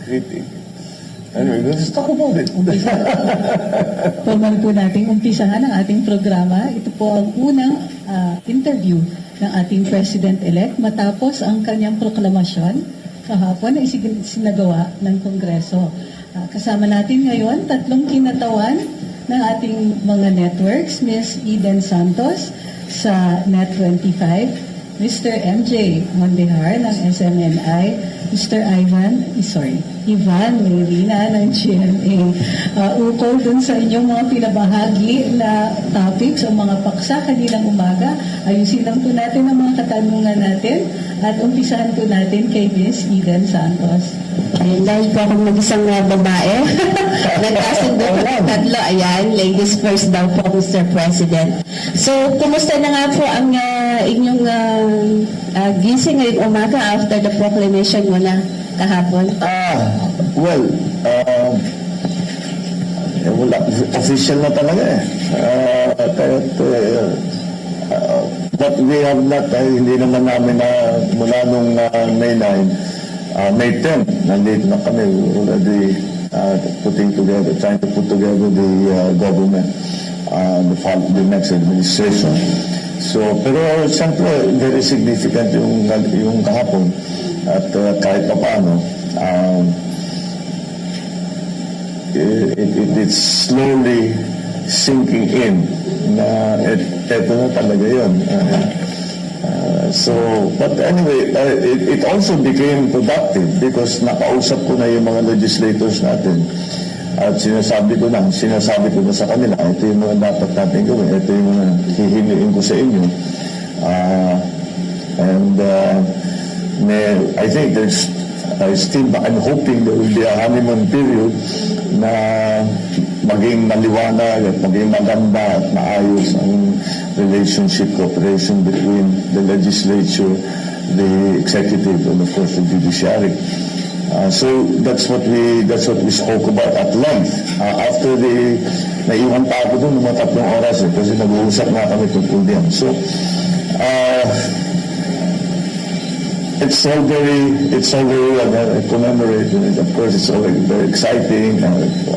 critic. Anyway, let's talk about it. Formal po nating umpisahan ang ating programa. Ito po ang unang interview ng ating President-elect matapos ang kanyang proklamasyon kahapon na isinagawa ng Kongreso. Kasama natin ngayon, 3 kinatawan ng ating mga networks, Ms. Eden Santos sa Net25, Mr. MJ Mondehar ng SMNI, Mr. Ivan Mayrina ng GMA. Ukol dun sa inyong mga pinabahagi na topics o mga paksa kaninang umaga, ayusin lang po natin ang mga katanungan natin at umpisahan po natin kay Ms. Eden Santos. Ayun, dahil po akong mag-isang babae, nagkasundo po tatlo. Ayan, ladies first daw po, Mr. President. So, kumusta na nga po ang inyong gising ngayong umaga after the proclamation mo na kahapon? Wala. Official na talaga eh. But we have not, hindi naman namin na mula nung May 9, May 10, nandito na kami already trying to put together the government, the next administration. So, pero siyempre, very significant yung kahapon at kahit pa paano, it's slowly sinking in na eto na talaga yun. But anyway, it also became productive because nakausap ko na yung mga legislators natin at sinasabi ko na sa kanila, ito yung mga dapat natin gawin, ito yung mga hihiliin ko sa inyo. I think I'm hoping there will be a honeymoon period na maging maliwanag at maging maganda at maayos ang relationship, cooperation between the legislature, the executive, and of course the judiciary. So that's what we spoke about at length. After naiwan pa ako doon ng mga 3 oras kasi nag-uusap na kami tungkol diyan. So it's all very commemorated. Of course, it's all very exciting.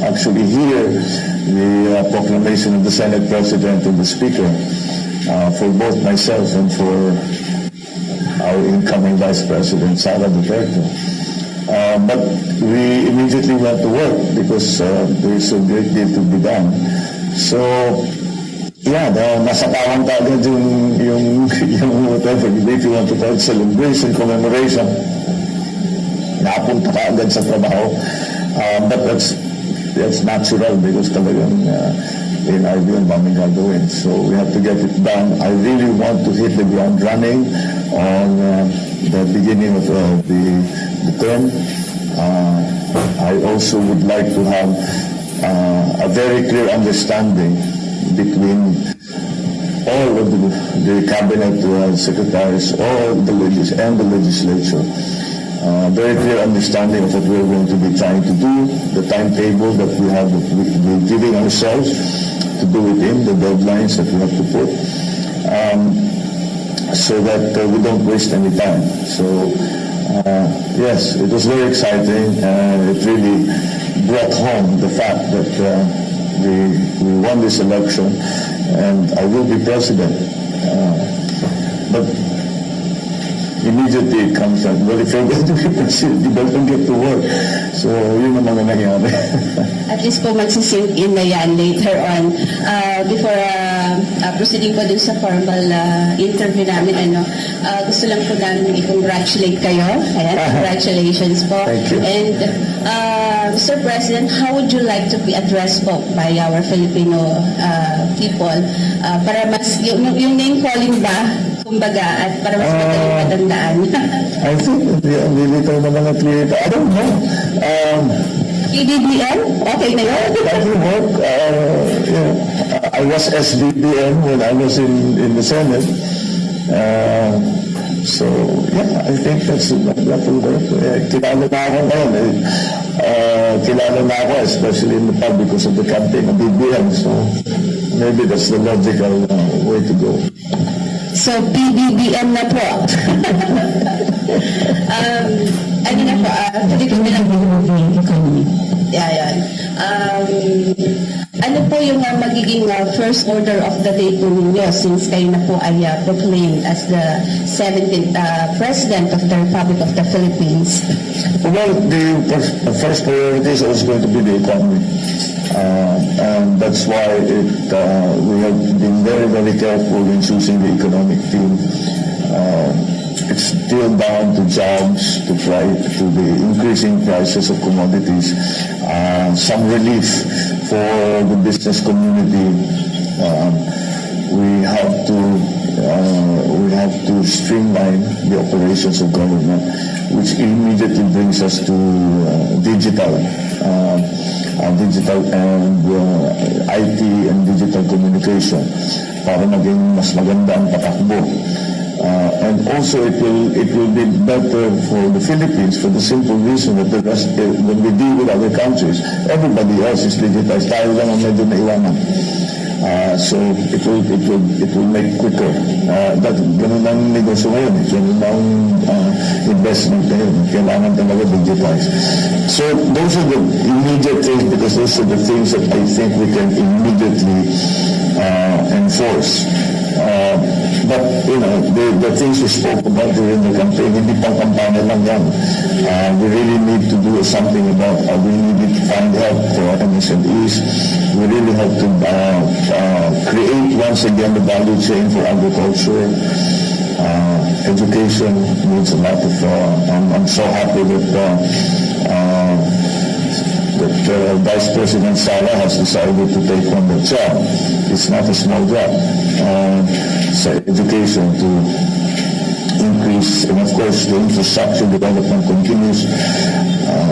Actually, hear the proclamation of the Senate President and the Speaker for both myself and for our incoming Vice President, Sara Duterte. But we immediately went to work because there's a great deal to be done. So, yeah, nasa tawang agad yung whatever, if you want to call it celebration, commemoration, napunta ka agad sa trabaho. But that's natural because talagang in our view, ang daming gagawin. So we have to get it done. I really want to hit the ground running on the beginning of the term. I also would like to have a very clear understanding between all of the cabinet secretaries, all the legislature. Very clear understanding of what we're going to be trying to do, the timetable that we're giving ourselves to do it in, the deadlines that we have to put, so that we don't waste any time. So, yes, it was very exciting, and it really brought home the fact that we won this election, and I will be president. But immediately it comes out, well, if you're going to be president, you don't get to work. So, yun ang mga nangyari. At least po magsisink in na yan later on. Before proceeding po dun sa formal interview namin, gusto lang po namin i-congratulate kayo. Ayan, congratulations po. Thank you. And Mr. President, how would you like to be addressed po by our Filipino people? Para mas, yung name calling ba, kumbaga, at para mas madaling matandaan? I think nilitaw na mga tweet. I don't know. PBBM? Okay na yun? That will work. I was SBBM when I was in the Senate. So, yeah, I think that will work. Kilala na ako ngayon. Kilala na ako, especially in the public because of the campaign of BBM. So, maybe that's the logical way to go. So, PBBM na po. Ano na po, tuloy-tuloy lang. Ano po yung magiging first order of the day po ninyo since kayo na po ay proclaimed as the 17th President of the Republic of the Philippines? Well, the first priority is always going to be the economy. And that's why we have been very, very careful in choosing the economic team. It's still down to jobs, to the increasing prices of commodities, some relief for the business community. We have to streamline the operations of government, which immediately brings us to digital and IT and digital communication para maging mas maganda ang patakbo. And also it will be better for the Philippines for the simple reason that when we deal with other countries, everybody else is digitized. Tayo lang ang medyo naiwanan. So it will make quicker. Ganun ang negosyo ngayon. Ganun ang investment ngayon. Kailangan talaga digitize. So those are the immediate things because those are the things that I think we can immediately enforce. But, the things we spoke about during the campaign, hindi pang kampanya lang yan. We really need to do something about, we need to find help for our MSMEs. We really have to create once again the value chain for agriculture. Education needs a lot of, I'm so happy that Vice President Sara has decided to take on the job. It's not a small job. So education to increase, and of course the infrastructure development continues.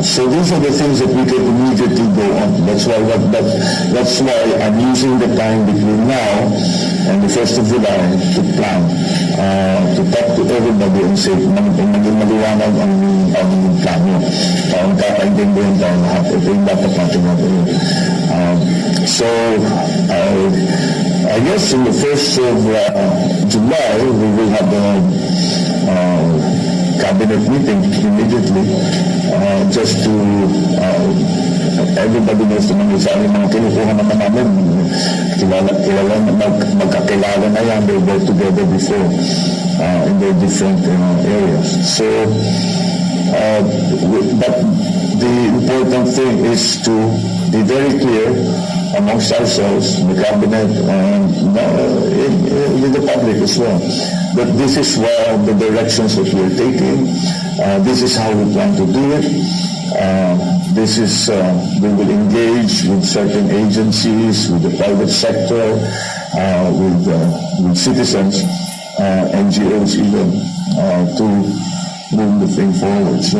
So these are the things that we can immediately go on. That's why I'm using the time between now and the 1st of July to plan, to talk to everybody and say, maging maliwanag ang plano. Ang kakaintindihan tayo lahat. Ito yung dapat natin natin. So, I guess in the 1st of July, we will have a cabinet meeting immediately just to everybody knows naman sa amin mga kinukuha naman namin magkakilala na yan. They were together before in their different areas. So but the important thing is to be very clear amongst ourselves, the cabinet, and with the public as well, that this is the directions that we're taking. This is how we plan to do it. We will engage with certain agencies, with the private sector, with citizens, NGOs even, to move the thing forward. So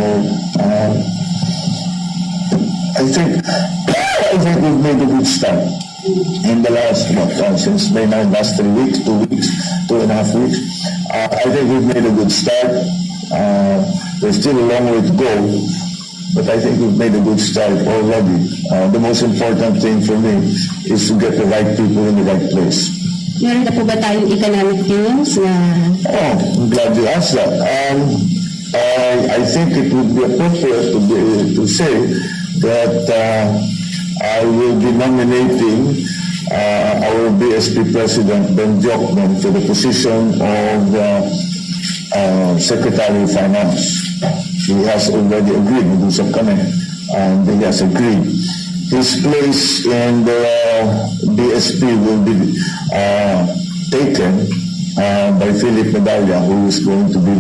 I think we've made a good start in the last, since May 9, last 3 weeks, 2 weeks, 2.5 weeks. I think we've made a good start. There's still a long way to go, but I think we've made a good start already. The most important thing for me is to get the right people in the right place. Meron na po ba tayong economic teams na... Oh, I'm glad you asked that. I think it would be appropriate to say that I will be nominating our BSP President, Ben Jokman, for the position of Secretary of Finance. He has already agreed, nag-usap kami, and he has agreed. His place in the BSP will be taken by Philip Medalla, who is going to be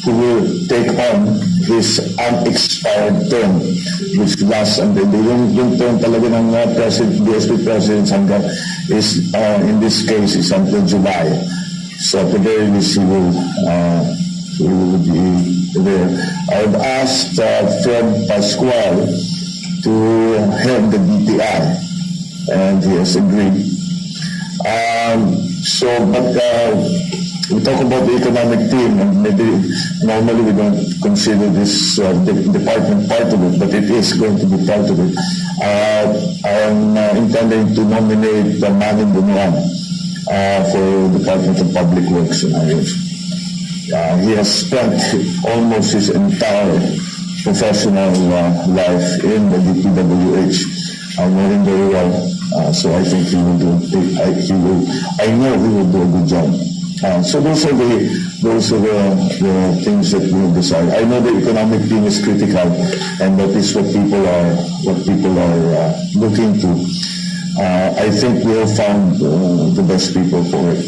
who will take on his unexpired term, which lasts until yung term talaga ng BSP President hanggang is, in this case, is until July. So at the very least, he will be there. I've asked Fred Pascual to head the DTI, and he has agreed. We talk about the economic team, and maybe normally we don't consider this department part of it, but it is going to be part of it. I am intending to nominate Manny Bunuan for Department of Public Works and Highways. He has spent almost his entire professional life in the DPWH. I know him very well. So I think he will do. I know he will do a good job. So those are the things that we will decide. I know the economic thing is critical, and that is what people are looking to. I think we have found the best people for it,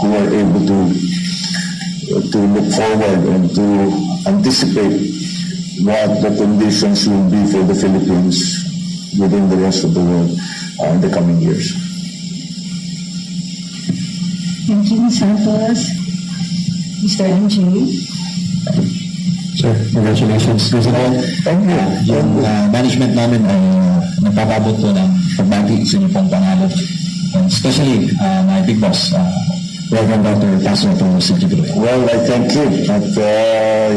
who are able to look forward and to anticipate what the conditions will be for the Philippines within the rest of the world in the coming years. Thank you, Ms. Santos. Mr. MJ. Sir, congratulations. First of all, Thank you. Yung management namin ay nagpapabot po ng pagbati sa inyo pong panalo. And especially my big boss, Reverend Dr. Pastor Thomas Sigibro. Well, I thank you. At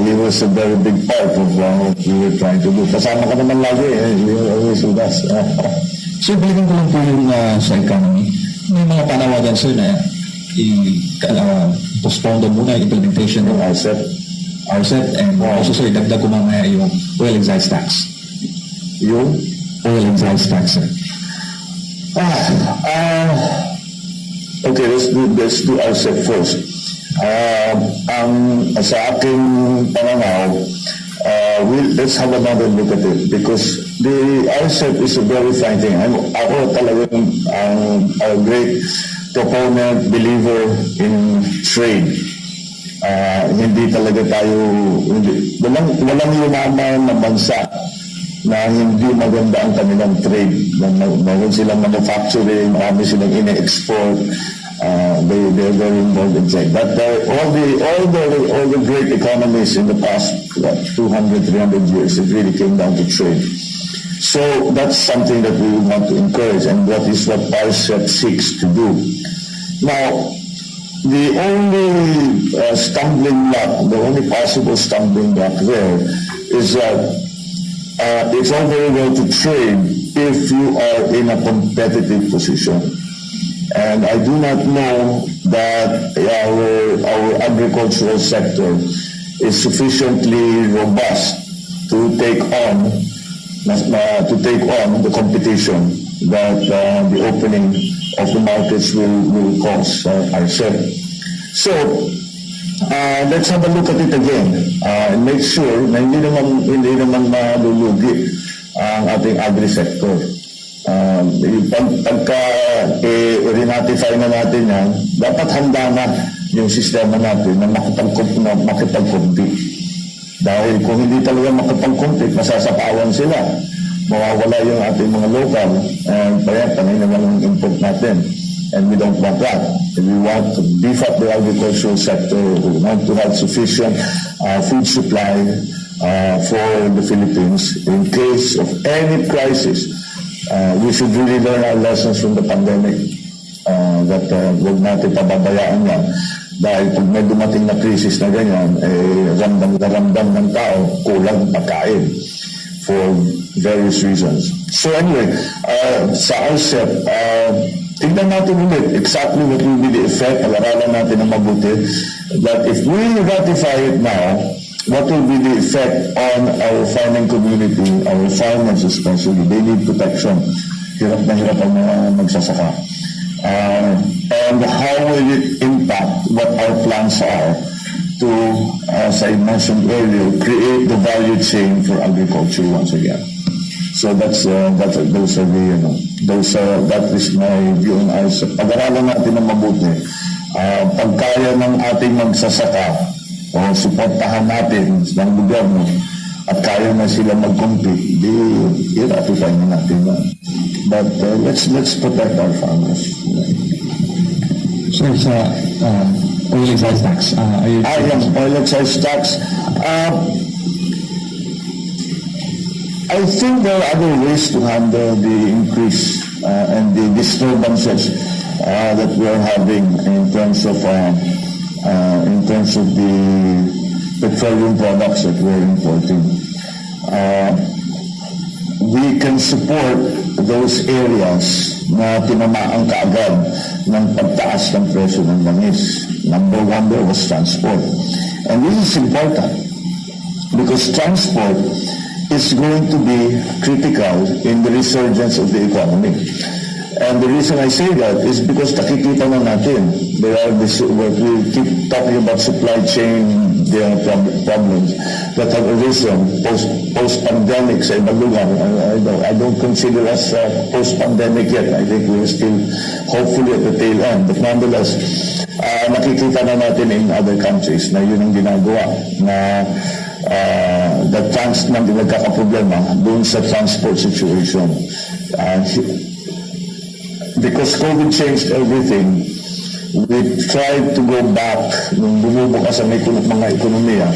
he was a very big part of what we were trying to do. Kasama ka naman lagi. You were always with us. Sir, balikan ko lang po yung sa economy. May mga panawagan, sir, na postpone doon muna yung implementation ng RCEP, and also, sir, dagdag ko mamaya yung oil excise tax. Yung? Oil excise tax, sir. Okay, let's do RCEP first. Sa aking pananaw, let's have another look at it, because the RCEP is a very fine thing. Ako talagang a great proponent, believer in trade. Hindi talaga tayo, walang yumaman na bansa na hindi maganda ang kanilang trade. Meron silang manufacturing, marami silang ine-export. They're very involved in trade. But all the great economies in the past 200, 300 years, it really came down to trade. So that's something that we want to encourage, and that is what RCEP seeks to do. Now, the only stumbling block, the only possible stumbling block there is that it's all very well to trade if you are in a competitive position. And I do not know that our agricultural sector is sufficiently robust to take on the competition that the opening of the markets will cause ourselves. So let's have a look at it again and make sure na hindi naman malulugi ang ating agri-sector. Pagka rinatify na natin yan, dapat handa na yung sistema natin na makipag-compete. Dahil kung hindi talaga makipag-compete, masasapawan sila. Mawawala yung ating mga local, and panay naman ang import natin. And we don't want that. We want to beef up the agricultural sector. We want to have sufficient food supply for the Philippines in case of any crisis. We should really learn our lessons from the pandemic. That huwag natin pababayaan yan. Dahil pag may dumating na krisis na ganyan, ramdam na ramdam ng tao, kulang pagkain for various reasons. So anyway, sa RCEP, tignan natin ulit exactly what will be the effect, pag-aralan natin ng mabuti, that if we ratify it now, what will be the effect on our farming community, our farmers especially. They need protection. Hirap na hirap ang mga magsasaka. And how will it impact what our plans are to, as I mentioned earlier, create the value chain for agriculture once again. So that is my view on RCEP. Pag-aralan natin ng mabuti. Pagkaya ng ating magsasaka o suportahan natin ng gobyerno at kaya na sila mag-compete, i-ratify na natin na. But let's protect our farmers. Sir, sa oil excise tax, oil excise tax. I think there are other ways to handle the increase and the disturbances that we are having in terms of the petroleum products that we are importing. We can support those areas na tinamaan kaagad ng pagtaas ng presyo ng langis. Number one there was transport. And this is important because transport is going to be critical in the resurgence of the economy. And the reason I say that is because nakikita na natin, there are this, what we keep talking about supply chain problems that have arisen post-pandemic sa ibang lugar. I don't consider us post-pandemic yet. I think we're still hopefully at the tail end. But nonetheless, nakikita na natin in other countries na yun ang ginagawa na nagkakaproblema doon sa transport situation. Because COVID changed everything, we tried to go back nung bumubukas ang mga ekonomiya.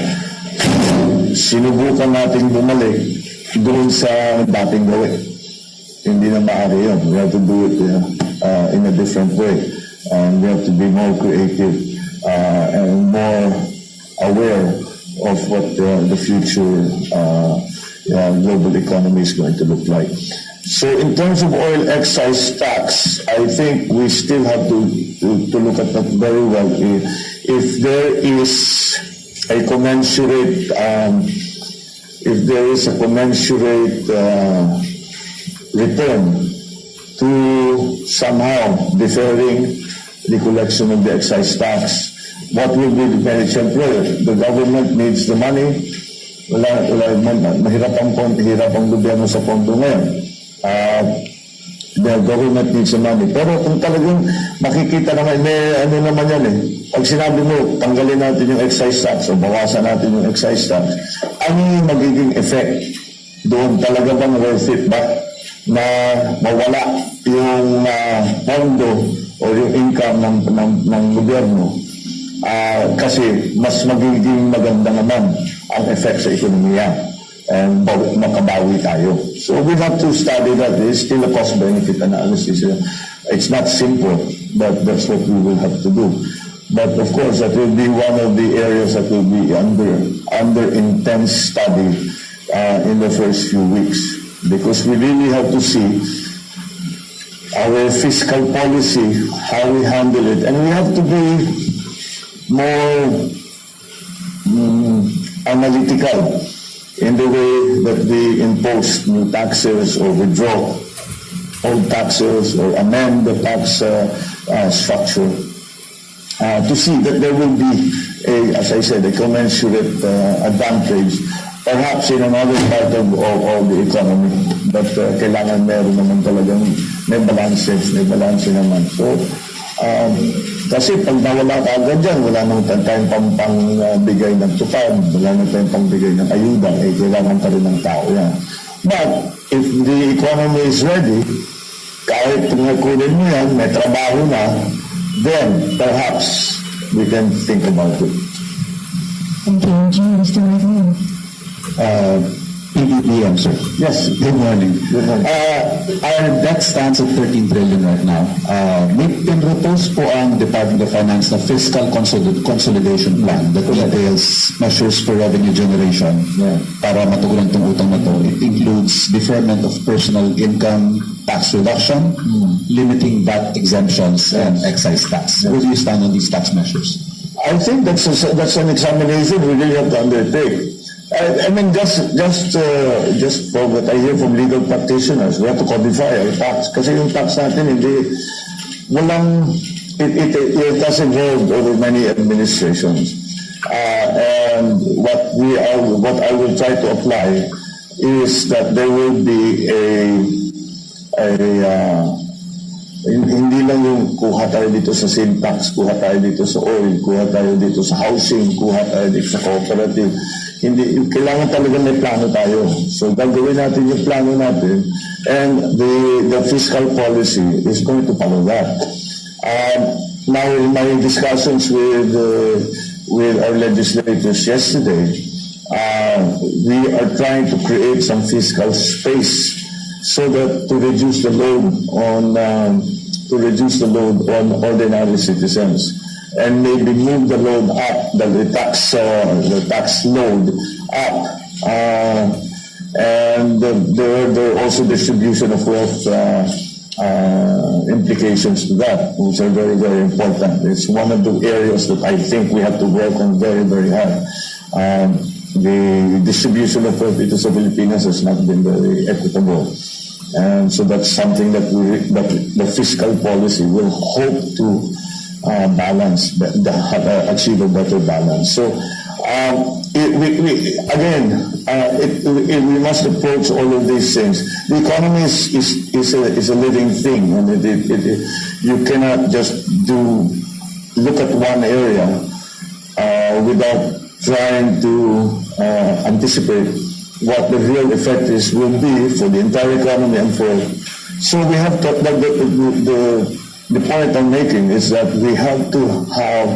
Sinubukan natin bumalik doon sa dating gawin. Hindi na maaari yun. We have to do it in a different way. And we have to be more creative and more aware of what the future global economy is going to look like. So in terms of oil excise tax, I think we still have to look at that very well. If there is a commensurate, return to somehow deferring the collection of the excise tax, what will be the benefit? The government needs the money. Mahirap ang gobyerno sa pondo ngayon. The government needs the money. Pero kung talagang makikita naman, may ano naman yan eh. Pag sinabi mo, tanggalin natin yung excise tax o bawasan natin yung excise tax, ano yung magiging effect? Doon talaga bang worth it ba na mawala yung pondo o yung income ng gobyerno? Kasi mas magiging maganda naman ang effect sa ekonomiya. And makabawi tayo. So we have to study that. It's still a cost-benefit analysis. It's not simple, but that's what we will have to do. But of course, that will be one of the areas that will be under intense study in the first few weeks, because we really have to see our fiscal policy, how we handle it, and we have to be more analytical in the way that we impose new taxes or withdraw old taxes or amend the tax structure to see that there will be, as I said, a commensurate advantage perhaps in another part of the economy. But kailangan meron naman talagang may balance naman. So, kasi pag nawala ka agad dyan, wala nang tayong pangbigay ng tupad, wala nang tayong pangbigay ng ayuda, kailangan pa rin ng tao yan. But if the economy is ready, kahit kunin mo yan, may trabaho na, then perhaps we can think about it. Thank you, Jim. Mr. Martin. PPPM, sir. Yes. Good morning. Our debt stands at 13 trillion right now. May pinropose po ang Department of Finance na fiscal consolidation plan that details measures for revenue generation para matugunan itong utang na to. It includes deferment of personal income tax reduction, limiting VAT exemptions, and excise tax. Where do you stand on these tax measures? I think that's an examination we really have to undertake. I mean, just for what I hear from legal practitioners, we have to codify our tax. Kasi yung tax natin, it has evolved over many administrations. And what I will try to apply is that there will be hindi lang yung kuha tayo dito sa same tax, kuha tayo dito sa oil, kuha tayo dito sa housing, kuha tayo dito sa cooperative. Hindi, kailangan talaga may plano tayo. So gagawin natin yung plano natin, and the fiscal policy is going to follow that. Now in my discussions with our legislators yesterday, we are trying to create some fiscal space so that to reduce the load on ordinary citizens, and maybe move the load up, the tax load up, and there are also distribution of wealth implications to that, which are very, very important. It's one of the areas that I think we have to work on very, very hard. the distribution of wealth dito sa Pilipinas has not been very equitable. And so that's something that the fiscal policy will hope to balance, achieve a better balance. So we must approach all of these things. The economy is a living thing, and you cannot just look at one area without trying to anticipate what the real effect will be for the entire economy and for. So we have to. The point I'm making is that we have to have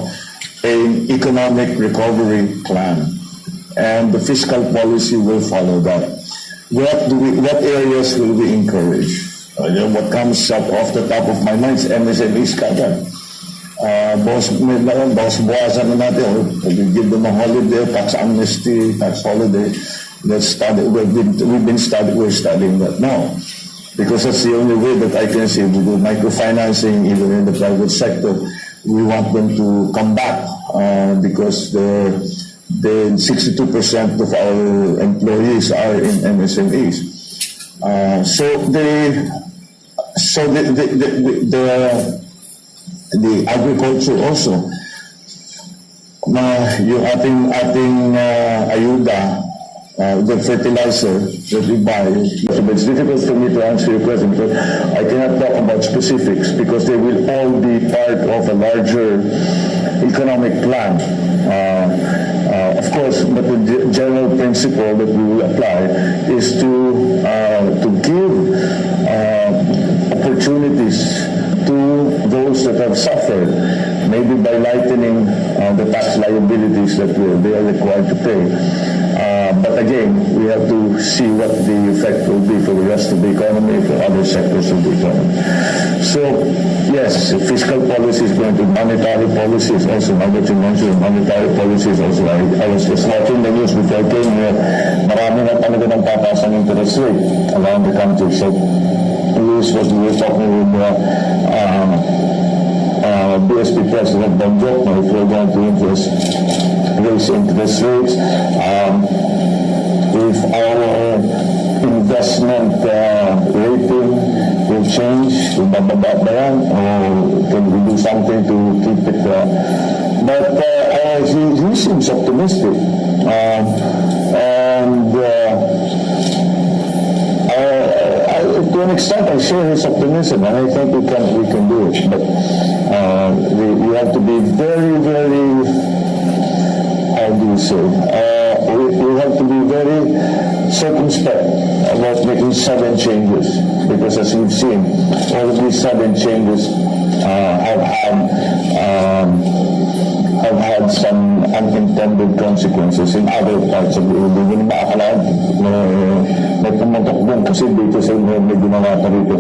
an economic recovery plan, and the fiscal policy will follow that. What areas will we encourage? What comes up off the top of my mind is MSMEs kagad. Bawasan na natin, or give them a holiday, tax amnesty, tax holiday. Let's study. We're studying that now. Because that's the only way that I can see. We do microfinancing, even in the private sector. We want them to come back because the 62% of our employees are in MSMEs. The agriculture also, yung ating ayuda, the fertilizer that we buy. It's difficult for me to answer your question because I cannot talk about specifics because they will all be part of a larger economic plan. Of course, but the general principle that we will apply is to give opportunities to those that have suffered, maybe by lightening the tax liabilities that they are required to pay. But again, we have to see what the effect will be for the rest of the economy, for other sectors of the economy. So, yes, fiscal policy is going to monetary policies also. Now that you mentioned monetary policies also, I was just watching the news before I came here. Marami na talaga ng tataas ng interest rate around the country. So, we were talking with BSP President Bansa, if we're going to raise interest rates, if our investment rating will change, kung bababa ba yan, or can we do something to keep it but he seems optimistic, and to an extent I share his optimism, and I think we can do it, but we have to be very, very, how do you say, we have to be very circumspect about making sudden changes, because as we've seen, all of these sudden changes have had some unintended consequences in other parts of the world. Hindi na maakalaan, may pumuntok doon kasi dito sa may ginawa pa rito.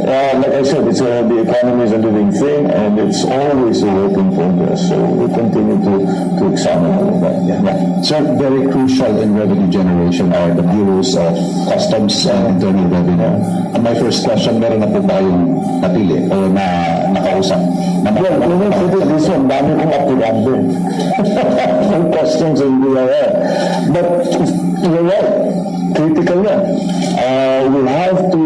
Like I said, the economy is a living thing, and it's always a work in progress. So we continue to examine all of that. Yeah. So very crucial in revenue generation are the bureaus of customs and internal revenue. And my first question, meron na po ba yung napili o nakausap? Well, this one, dami kong apurado. Ang customs and BRL. But you're right, critical yan. We have to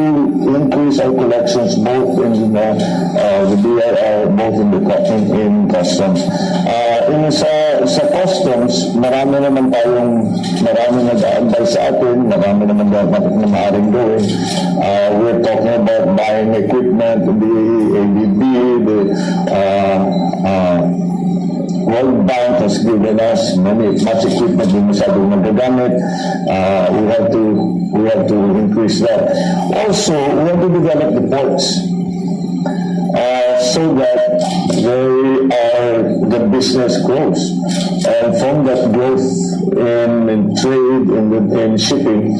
increase our collections both in the BRL, both in customs. Sa customs, marami na advice sa atin, marami naman dapat na maaaring gawin. We're talking about buying equipment, the ADB, the World Bank has given us much equipment na masyadong nagagamit. We have to increase that. Also, we have to develop the ports so that the business grows. And from that growth in trade, in shipping,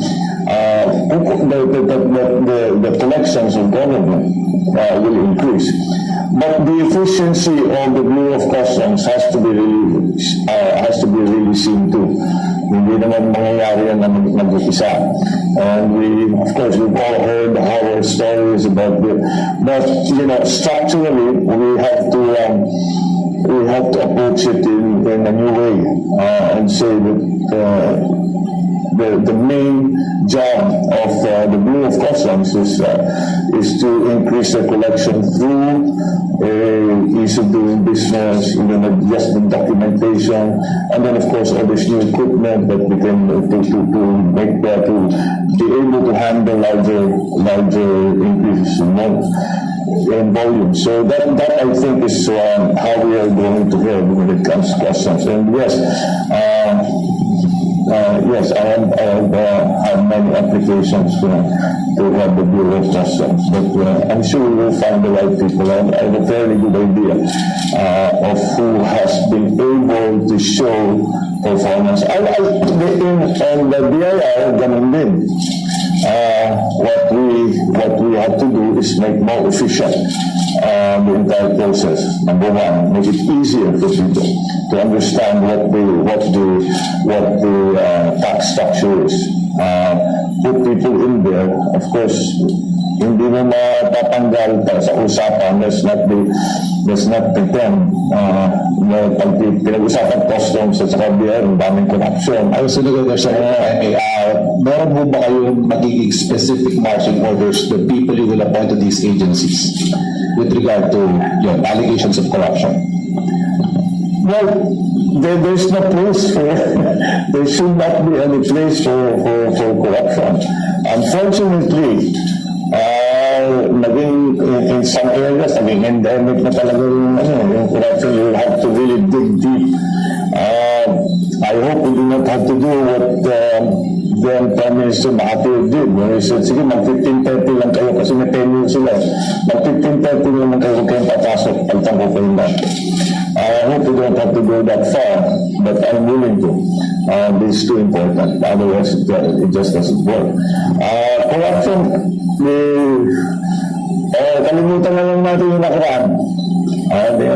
the collections of government will increase. But the efficiency of the Bureau of Customs has to be really seen too. Hindi naman mangyayari yan na mag-isa. And of course, we've all heard the horror stories about it. But, structurally, we have to we have to approach it in a new way and say that the main job of the Bureau of Customs is to increase the collection through ease of doing business, just the documentation, and then of course all this new equipment that we can to make that to be able to handle larger increases in volume. So that I think is how we are going to head when it comes to customs. And yes, I have many applications to have the Bureau of Customs, but I'm sure we will find the right people. I have a fairly good idea of who has been able to show performance. And the BIR, ganun din. What we have to do is make more efficient the entire process. Number one, make it easier for people to understand what the tax structure is. Put people in there, of course. Hindi mo matatanggal sa usapan. Let's not pretend na pag pinag-usapan customs at saka BIR, ang daming corruption. I was going to say, meron mo ba kayong magiging specific marching orders the people you will appoint to these agencies with regard to allegations of corruption? Well, there's no place for there should not be any place for corruption. Unfortunately, in some areas, endemic na talaga yung corruption. You have to really dig deep. I hope we do not have to do what then Prime Minister Mahathir did when he said, sige, mag-15-30 lang kayo kasi may tenure sila. Mag-15-30 lang kayo, huwag kayong papasok. Pagtang ko kayo na. I hope we don't have to go that far, but I'm willing to. This is too important. Otherwise, it just doesn't work. Corruption, kalimutan na lang natin yung nakaraan.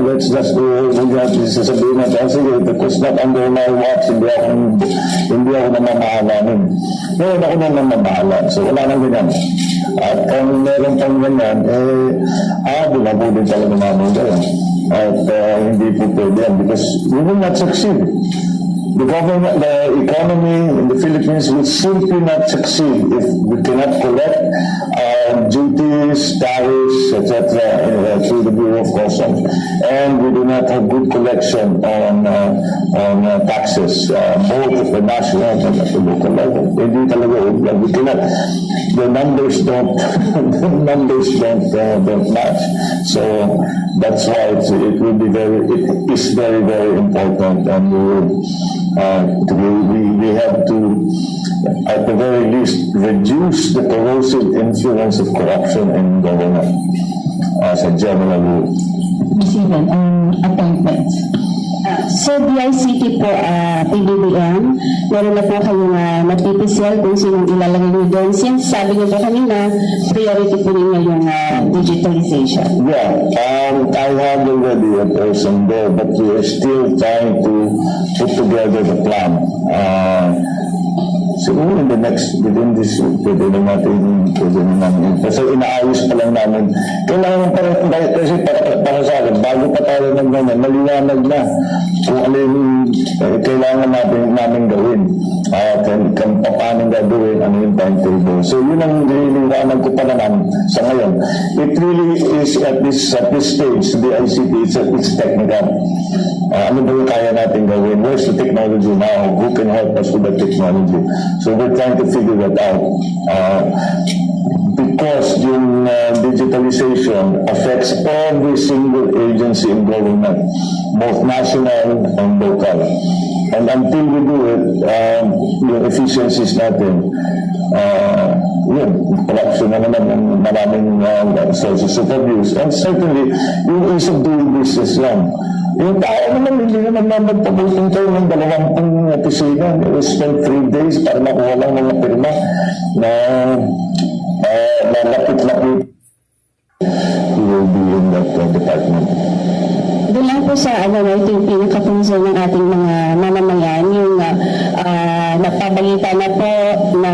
Let's just sasabihin natin, sige, it was not under my watch, hindi ako namamahala nun. Ngayon ako na namamahala, so wala nang ganyan. At kung meron pang ganyan, binabu din talaga namin ganyan. At hindi po pwede yan because we will not succeed. The economy in the Philippines will simply not succeed if we cannot collect duties, tariffs, etc. Through the Bureau of Customs, and we do not have good collection on taxes, both at the national and at the local level. Hindi talaga, we cannot. The numbers don't match. So that's why it is very, very important, and we have to, at the very least, reduce the corrosive influence of corruption in government as a general rule. Decision on appointments. Sa DICT po, PBBM, meron na po kayong napipisil kung sinong ilalagay nyo doon. Since sabi nyo po kanina, priority po ninyo yung digitalization. Yeah, I have already a person there, but we are still trying to put together the plan. Siguro within this week, pwede na namin. Kasi inaayos pa lang namin. Kailangan kasi para sa akin, bago pa tayo ng ganyan, maliwanag na kung ano yung kailangan namin gawin. Kung paano gagawin, ano yung timetable. So yun ang niliwanag ko pa naman sa ngayon. It really is at this stage, the ICT, it's technical. Ano ba yung kaya natin gawin? Where's the technology now? Who can help us with the technology? So we're trying to figure that out. Because yung digitalization affects every single agency in government, both national and local. And until we do it, yung efficiencies natin, corruption na naman ng maraming sources of abuse. And certainly, yung ease of doing business lang. Yung tao naman, hindi naman magpabuting kayo ng 20 opisina. We spent 3 days para makuha lang mga pirma na lapit-lapit. We will be in that department. Doon lang po sa ito yung pinaka-concern ng ating mga mamamayan, yung napabalita na po na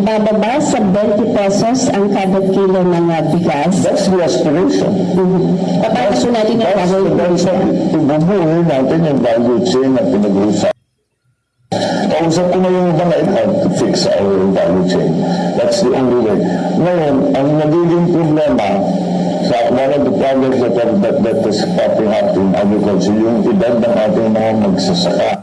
bababa sa 20 pesos ang kada kilo ng bigas. That's the aspiration. Paano po natin ang gagawin? Ibubuhin natin yung value chain na pinag-uusap. Kausap ko na yung mga how to fix our value chain. That's the only way. Ngayon, ang nagiging problema sa one of the problems that is popping up in agriculture, yung edad ng ating mga magsasaka.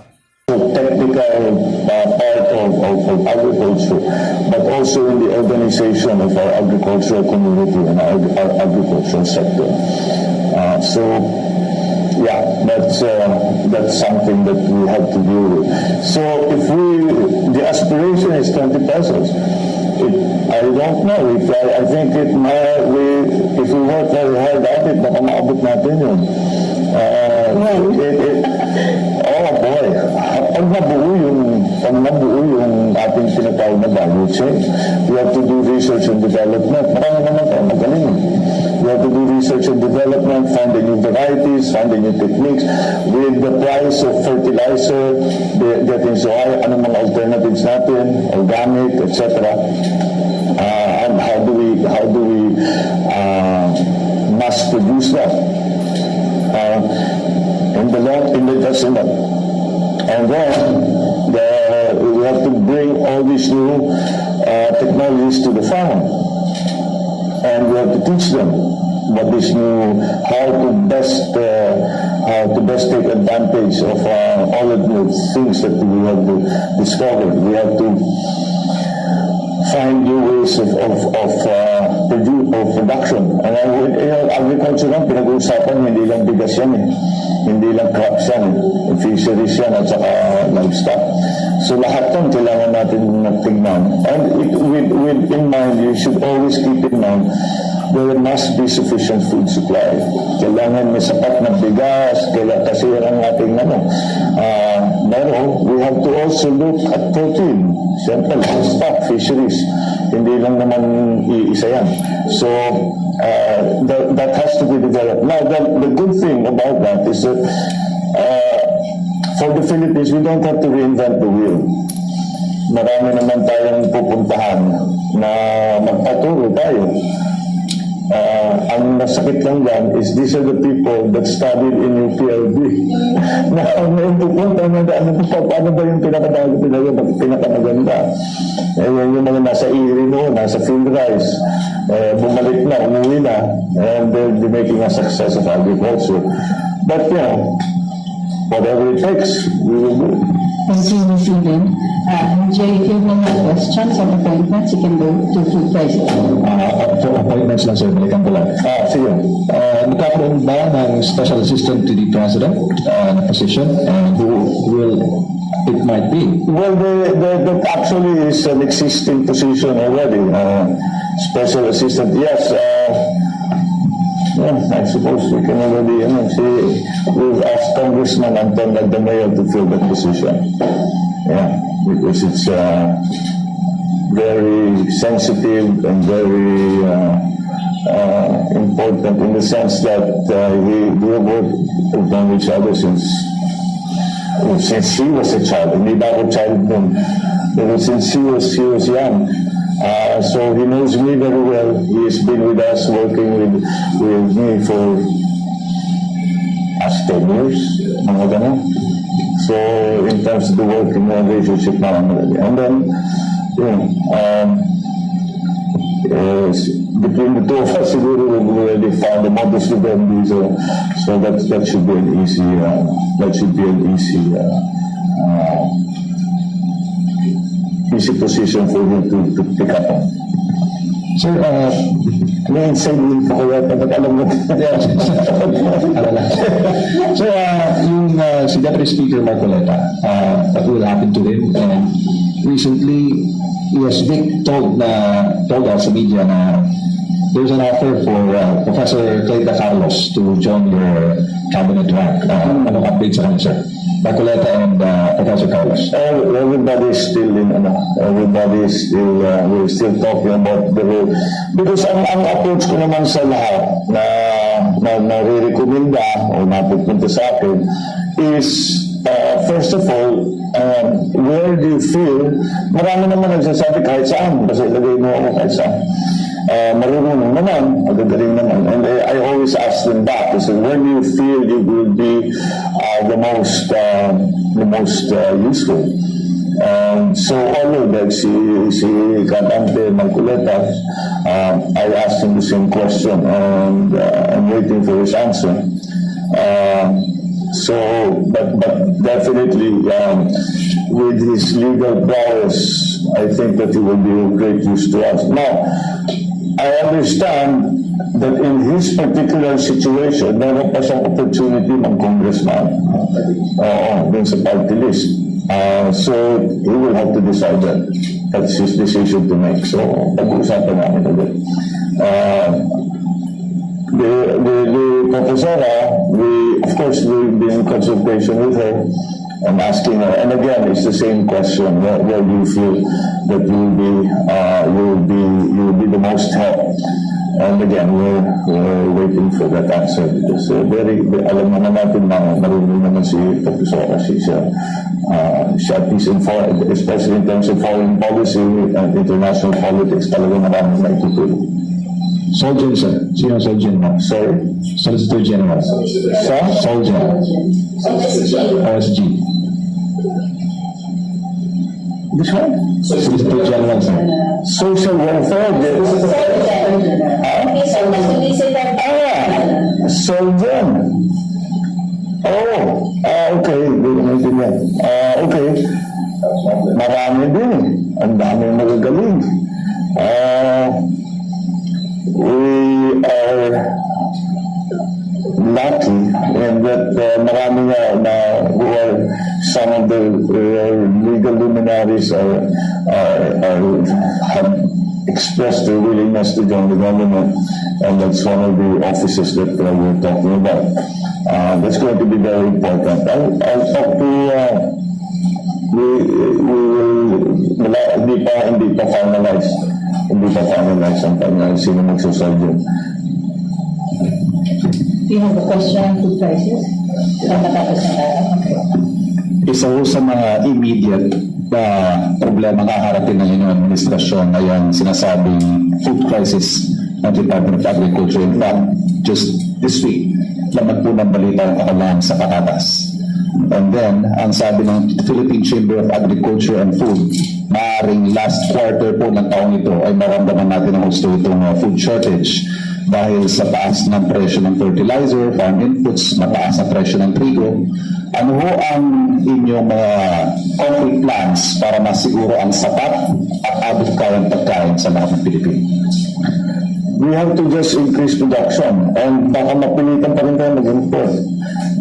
So technical part of agriculture, but also in the organization of our agricultural community and our agricultural sector. Yeah, that's something that we have to deal with. So if the aspiration is 20 pesos, I don't know. I think if we work very hard at it, baka maabot natin yun. Oh boy, pag nabuo yung ating tinatawag na value chain, we have to do research and development. Marami naman tayo magaling. We have to do research and development, find the new varieties, find the new techniques. With the price of fertilizer getting so high, anong mga alternatives natin, organic, etc. And how do we mass produce that? And then we have to bring all these new technologies to the farm, and we have to teach them what is new, how to best take advantage of all of the things that we have discovered. We have to find new ways of production. And agriculture lang, pinag-uusapan, hindi lang bigas yan eh. Hindi lang crops yan eh. Fisheries yan at saka livestock. So lahat yan kailangan natin tingnan. And with in mind, you should always keep in mind there must be sufficient food supply. Kailangan may sapat na bigas, kasi yan ang ating pero we have to also look at protein. Siyempre, livestock, fisheries. Hindi lang naman iisa yan. So, that has to be developed. Now, the good thing about that is that for the Philippines, we don't have to reinvent the wheel. Marami naman tayong pupuntahan na magpaturo tayo. Ang masakit lang dyan is these are the people that studied in UPLB. Ngayon pupunta na paano ba yung pinakamaganda? Yung mga nasa IRI noon, nasa field rice, bumalik na, umuwi na, and they're making a success of agriculture. But whatever it takes, we will do. Thank you, Ms. Eden. Jay, if you have any questions on appointments, you can go to food prices. For appointments lang, sir, balikan ko lang. Sige. Nagkakaroon ba ng special assistant to the president na position? Who will it might be? Well, that actually is an existing position already. Special assistant, yes. I suppose we can already, we've asked Congressman Anton Andaming to fill that position. Yeah, because it's very sensitive and very important in the sense that we have worked with each other since he was a child. Hindi ba ako child nun? But since he was young. So he knows me very well. He has been with us, working with me for 10 years, mga ganun. So in terms of the working relationship naman already. And then, between the two of us, siguro we've already found a modus vivendi. So that should be an easy position for you to pick up on. Sir, may inside wheel po kaya kapag alam mo. So, yung si Deputy Speaker Marcoleta, what will happen to him? And recently, US Vic told us sa media na there's an offer for Professor Clayta Carlos to join your cabinet rank. Anong update sa kanya, sir? Marcoleta and Professor Carlos. Everybody is still we're still talking about the role. Because ang approach ko naman sa lahat na nare-recommenda o napupunta sa akin is first of all, where do you feel, marami naman nagsasabi kahit saan, kasi ilagay mo ako kahit saan. Marunong naman, magagaling naman. And I always ask them back, kasi where do you feel you will be the most useful? So all of that, si Cantante Magkuleta, I asked him the same question, and I'm waiting for his answer. But definitely, with his legal prowess, I think that he will be of great use to us. Now, I understand that in his particular situation, meron pa siyang opportunity mag-congressman. Dun sa party list. So, he will have to decide that. That's his decision to make. So, pag-uusapan namin ulit. The professora, of course, we've been in consultation with her and asking her, and again, it's the same question, where do you feel that you will be the most help? And again, we're waiting for that answer because alam naman natin na marunong naman si Professora, siya at least informed, especially in terms of foreign policy and international politics, talaga maraming maitutulong. Soldier, sir. Sino Soldier mo? Sorry? Solicitor General. Sa? Soldier. OSG. This one? Solicitor General, sir. Social welfare. Soldier. Okay. Hindi ko maintindihan. Okay. Marami din. Ang daming magagaling. We are lucky in that marami na who are some of the legal luminaries have expressed their willingness to join the government, and that's one of the offices that we're talking about. That's going to be very important. I'll talk to we will hindi pa finalize ang kanya sino magsusol dyan. Do you have a question on food prices? Matapos na tayo. Okay. Isa ho sa mga immediate problema kaharapin ng inyong administrasyon ay ang sinasabing food crisis ng Department of Agriculture. In fact, just this week, laman po ng balita ang kakalang sa patatas. And then, ang sabi ng Philippine Chamber of Agriculture and Food, maaaring last quarter po ng taong ito ay maramdaman natin ang gusto itong food shortage dahil sa taas ng presyo ng fertilizer, farm inputs, mataas na presyo ng trigo. Ano ho ang inyong mga concrete plans para masiguro ang sapat at abot kayang pagkain sa lahat ng Pilipino? We have to just increase production, and baka mapilitan pa rin tayo mag-import.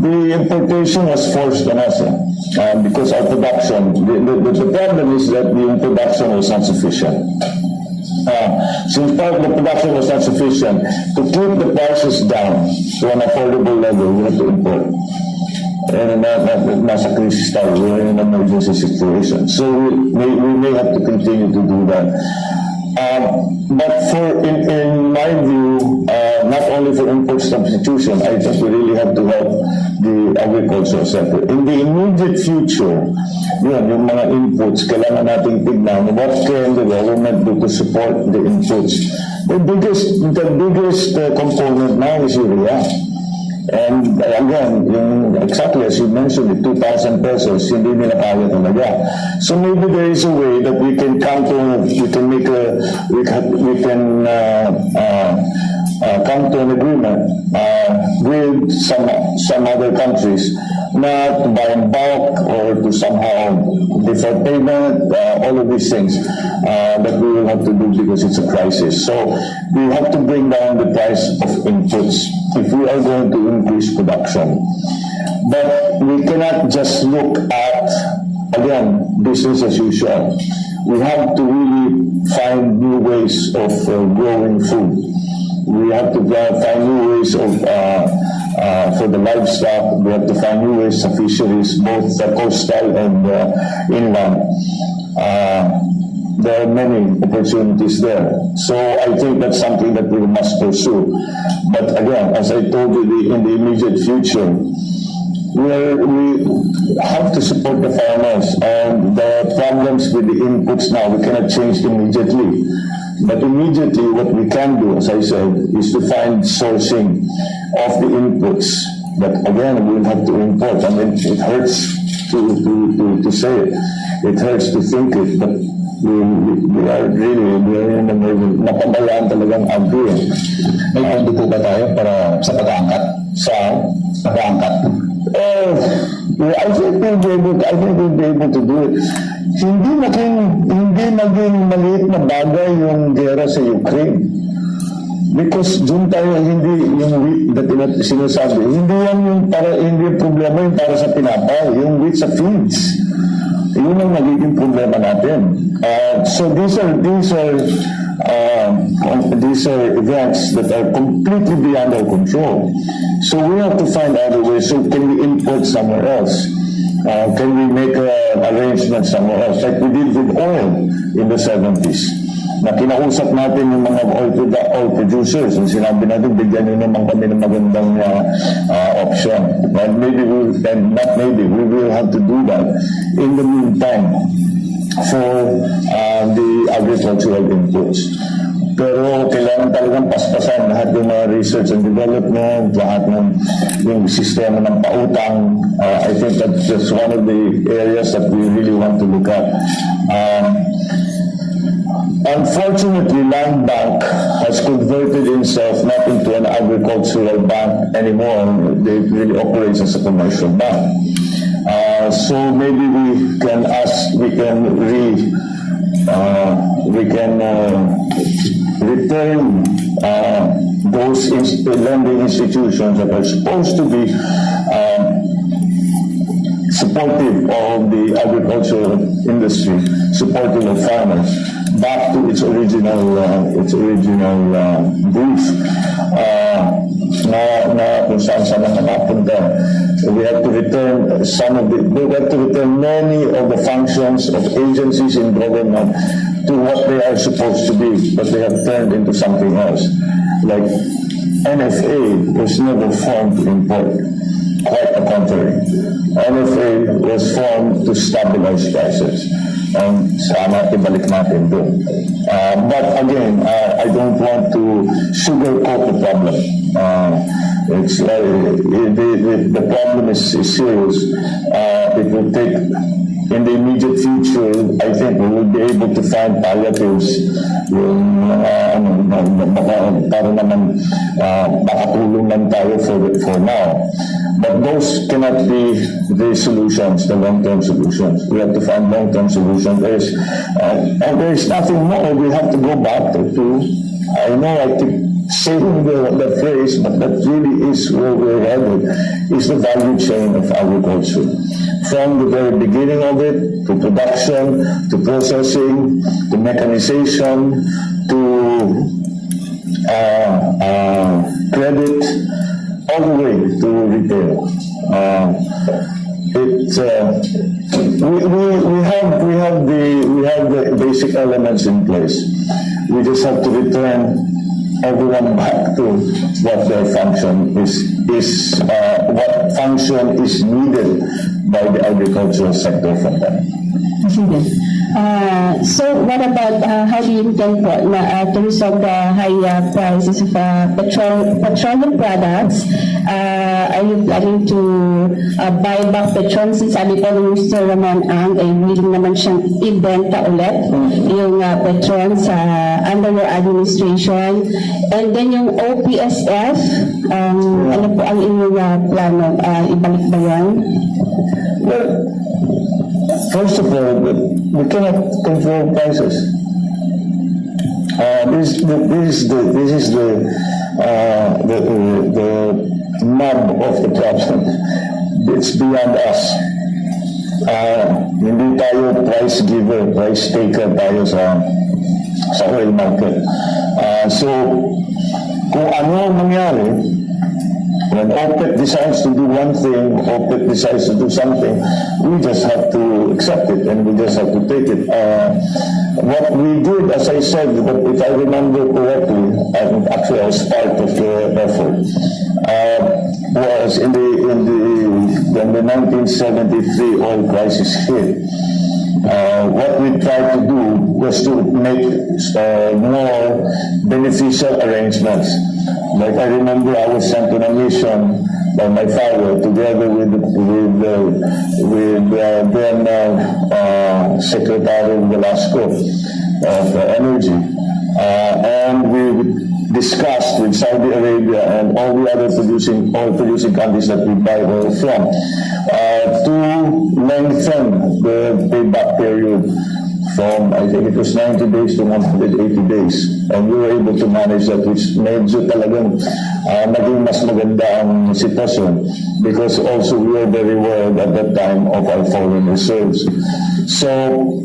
The importation was forced on us because our production, the problem is that the production was not sufficient. Since part of the production was not sufficient, to keep the prices down to an affordable level, we have to import. And nasa crisis tayo, we're in an emergency situation. So we may have to continue to do that. But in my view, not only for import substitution, I think we really have to help the agricultural sector. In the immediate future, yung mga inputs, kailangan nating tignan what can the government do to support the inputs. The biggest component now is urea. And again, exactly as you mentioned, 2,000 pesos, hindi nila kaya talaga. So maybe there is a way that we can come to an agreement with some other countries, not to buy in bulk or to somehow defer payment, all of these things that we will have to do because it's a crisis. So we have to bring down the price of inputs if we are going to increase production. But we cannot just look at, again, business as usual. We have to really find new ways of growing food. We have to find new ways of for the livestock. We have to find new ways of fisheries, both coastal and inland. There are many opportunities there. So I think that's something that we must pursue. But again, as I told you, in the immediate future, we have to support the farmers, and the problems with the inputs now, we cannot change immediately. But immediately what we can do, as I said, is to find sourcing of the inputs. But again, we'll have to import. I mean, it hurts to say it. It hurts to think it, but we are in the middle. Napabayaan talagang agri. May pondo po ba tayo para sa pag-aangkat? Sa Pag-aangkat. I think we'll be able to do it. Hindi naging maliit na bagay yung gera sa Ukraine. Because doon tayo hindi yung wheat na sinasabi, hindi yan yung hindi yung problema yung para sa tinapay, yung wheat sa feeds. Yun ang nagiging problema natin. So these are events that are completely beyond our control. So we have to find other ways. So can we import somewhere else? Can we make an arrangement somewhere else? Like we did with oil in the 70s. Na kinausap natin yung mga oil producers. And sinabi natin, bigyan nyo naman kami ng magandang option. And maybe we will have to do that in the meantime for the agricultural inputs. Pero kailangan talagang paspasan lahat ng mga research and development, lahat ng yung sistema ng pautang. I think that's one of the areas that we really want to look at. Unfortunately, Land Bank has converted itself not into an agricultural bank anymore. It really operates as a commercial bank. So maybe we can return those lending institutions that are supposed to be supportive of the agricultural industry, supportive of farmers, back to its original brief na kung saan napunta. We have to return many of the functions of agencies in government to what they are supposed to be, but they have turned into something else. Like NFA was never formed to import. Quite the contrary. NFA was formed to stabilize prices. Sana ibalik natin doon. But again, I don't want to sugarcoat the problem. It's the problem is serious. It will take, in the immediate future, I think we will be able to find palliatives yung para naman makatulong lang tayo for now. But those cannot be the solutions, the long-term solutions. We have to find long-term solutions. And there's nothing more. We have to go back to I know I keep saying the phrase, but that really is where we're headed, is the value chain of agriculture. From the very beginning of it, to production, to processing, to mechanization, to credit, all the way to retail. We have the basic elements in place. We just have to return everyone back to what their function is what function is needed by the agricultural sector from them. Sige. So what about how do you intend po na to resolve the high prices of petroleum products? Are you planning to buy back petrol? Since sabi po ni Mr. Ang ay willing naman siyang ibenta ulit yung petrol sa under your administration. And then yung OPSF, ano po ang inyong plano? Ibalik ba yan? Well, first of all, we cannot control prices. This is the nub of the problem. It's beyond us. Hindi tayo price giver, price taker tayo sa oil market. So, kung ano mangyari, when OPEC decides to do one thing, OPEC decides to do something, we just have to accept it and we just have to take it. What we did, as I said, if I remember correctly, and actually I was part of the effort, was in the when the 1973 oil crisis hit, what we tried to do was to make more beneficial arrangements. Like I remember I was sent on a mission by my father together with then Secretary Velasco of Energy. And we discussed with Saudi Arabia and all the other oil producing countries that we buy oil from to lengthen the payback period from, I think it was 90 days to 180 days. And we were able to manage that, which medyo talagang naging mas maganda ang sitwasyon because also we were very worried at that time of our foreign reserves. So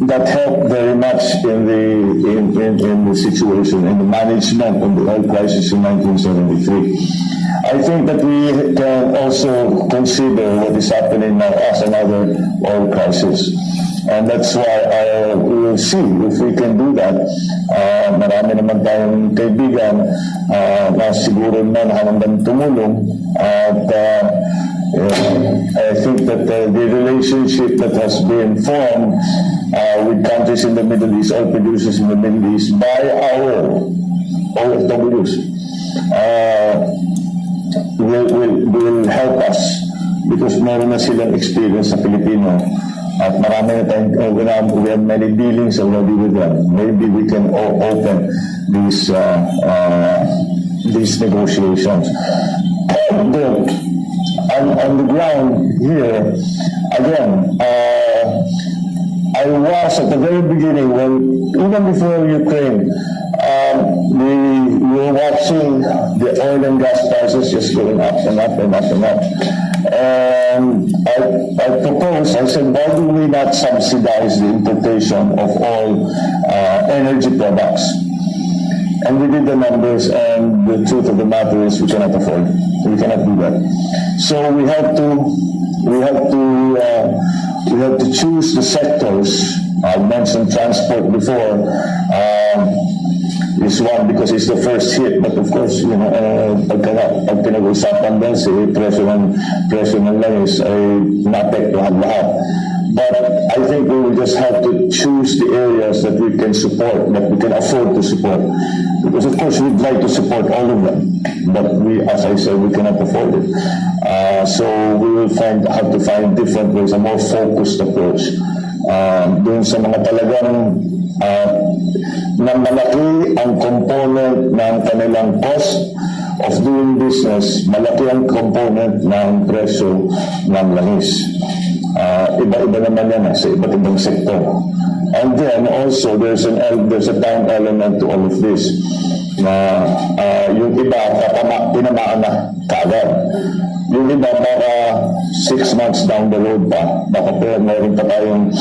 that helped very much in the situation, in the management of the oil crisis in 1973. I think that we can also consider what is happening now as another oil crisis. And that's why we will see if we can do that. Marami naman tayong kaibigan na siguro na hanggang tumulong. At I think that the relationship that has been formed with countries in the Middle East, oil producers in the Middle East, by our OFWs, will help us because meron na silang experience sa Pilipino. At marami na tayong, we have many dealings already with them. Maybe we can open these negotiations. On the ground here, again, I was at the very beginning, even before Ukraine, we were watching the oil and gas prices just going up and up and up and up. And I proposed, I said, why do we not subsidize the importation of all energy products? And we did the numbers, and the truth of the matter is we cannot afford. We cannot do that. So we have to choose the sectors. I mentioned transport before. Is one because it's the first hit, but of course, pag pinag-usapan din si presyo ng langis ay naapektuhan lahat. But I think we will just have to choose the areas that we can support, that we can afford to support. Because of course, we'd like to support all of them, but we, as I said, we cannot afford it. So we will have to find different ways, a more focused approach. Doon sa mga talagang na malaki ang component ng kanilang cost of doing business, malaki ang component ng presyo ng langis. Iba-iba naman yan sa iba't ibang sektor. And then also there's a time element to all of this na yung iba tinamaan na kaagad. Yung iba baka 6 months down the road pa, baka meron pa tayong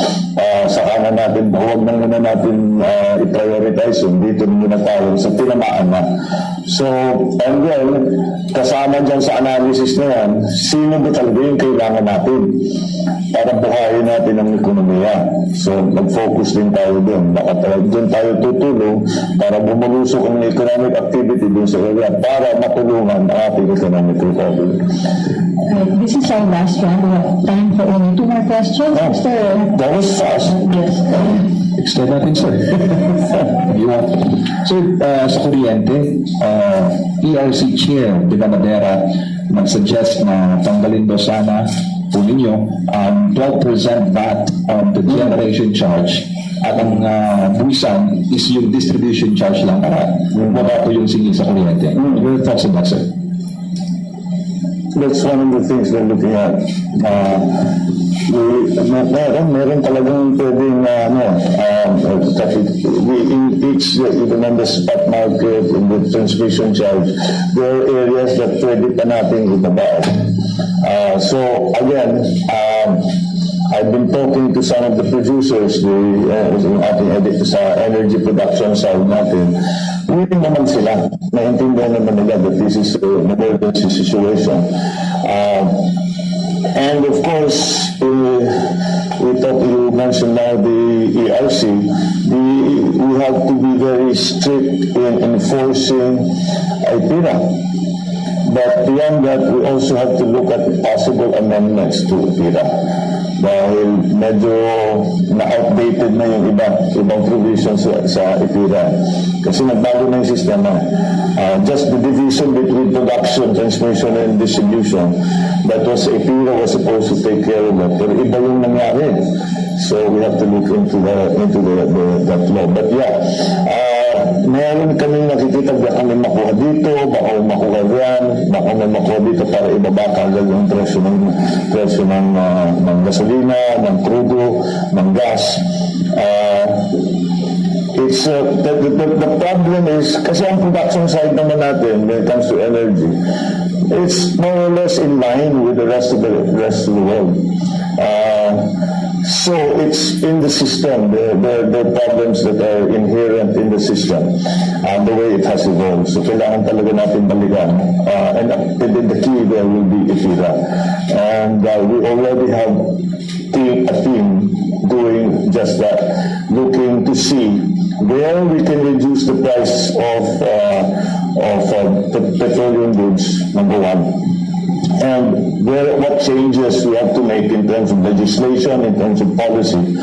saka na natin, huwag na muna natin i-prioritize yung dito muna tayo sa tinamaan na. So, and then, kasama dyan sa analysis na yan, sino ba talaga yung kailangan natin para buhayin natin ang ekonomiya. So, mag-focus din tayo doon. Baka doon tayo tutulong para bumulusok ang economic activity doon sa area para matulungan ang ating economic recovery. This is our last round. We have time for only 2 more questions. That was fast. Yes. Extend natin, sir. Sir, sa kuryente, ERC Chair de la Madera nag-suggest na tanggalin daw sana po ninyo 12% VAT on the generation charge at ang buwisan is yung distribution charge lang para wala po yung singil sa kuryente. Your thoughts on that, sir? That's one of the things we're looking at. Meron talagang pwedeng in each, even on the spot market, in the transmission charge, there are areas that pwede pa natin ibaba. So again, I've been talking to some of the producers, yung ating edit sa energy production side natin. Willing naman sila, naintindihan naman nila that this is an emergency situation. And of course, you mentioned now the ERC, we have to be very strict in enforcing IPIRA. But beyond that, we also have to look at possible amendments to IPIRA. Dahil medyo na-outdated na yung ibang provisions sa IPIRA. Kasi nagbago na yung sistema. Just the division between production, transmission, and distribution, that was IPIRA was supposed to take care of that. Pero iba yung nangyari. So we have to look into that law. But yeah, meron kaming nakikita baka may makuha dito, baka may makuha riyan, baka may makuha dito para ibaba kagad yung presyo ng gasolina, ng crudo, ng gas. The problem is, kasi ang production side naman natin when it comes to energy, it's more or less in line with the rest of the world. So it's in the system. There are problems that are inherent in the system, the way it has evolved. So kailangan talaga natin balikan. And the key there will be IPIRA. And we already have a team doing just that, looking to see where we can reduce the price of petroleum goods, number one. And what changes we have to make in terms of legislation, in terms of policy,